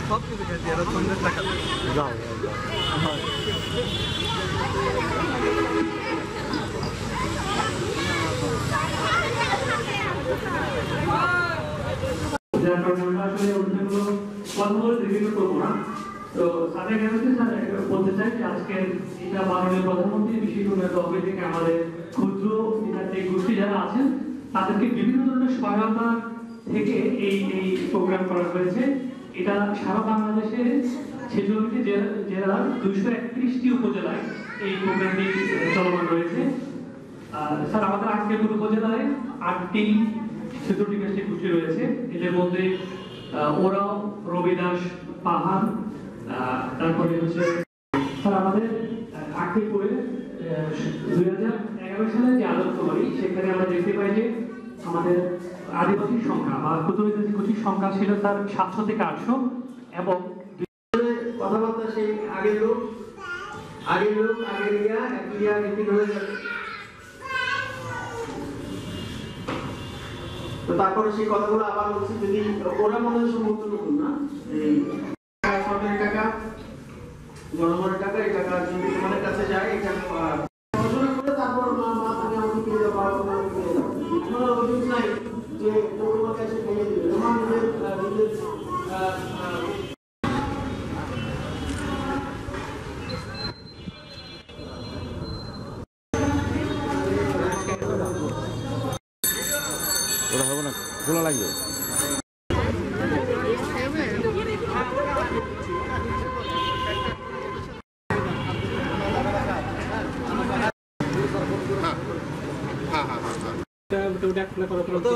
সব কিছু খেয়েছি এরা সন্ধ্যের টাকা যাও প্রধানমন্ত্রী বিশেষ উন্নয়ন তহবিল থেকে আমাদের ক্ষুদ্র গোষ্ঠী যারা আছেন তাদেরকে বিভিন্ন ধরনের সহায়তা থেকে এই প্রোগ্রাম করা হয়েছে। এটা সারা বাংলাদেশে 46টি জেলার 231টি উপজেলায় এই প্রোগ্রামটি চলমান রয়েছে। স্যার আমাদের আজকের উপজেলায় 8টি ছেচল্লিশ গোষ্ঠী গোষ্ঠী রয়েছে। এদের মধ্যে ওরাও, রবিদাস, পাহাড়, তারপরে হচ্ছে স্যার আমাদের আকিপুরে 2011 সালে যে আদর্শবাড়ি সেখানে আমরা দেখতে পাই যে আমাদের আদিবাসীর সংখ্যা বা ক্ষুদ্র গোষ্ঠীর সংখ্যা ছিল তার 700 থেকে 800 এবং কথাবার্তা সেই আগের লোক হয়ে যাবে। তো তারপরে সেই কথাগুলো আবার বলছি, যদি ওরা মনে হয় সম্ভবত নতুন না, এই সরকারি টাকা, জনগণের টাকা, এই টাকা যদি তোমাদের কাছে যায় এটা ঘোষণা করে তারপর মা তুমি আমাকে কিনে দাও, বাবা তুমি আমাকে কিনে দাও। কোনো অভিযোগ নাই যে তোমার কাছে কিনে দিবে, তোমার নিজের ওটা হবে না, খোলা লাগবে। ওটা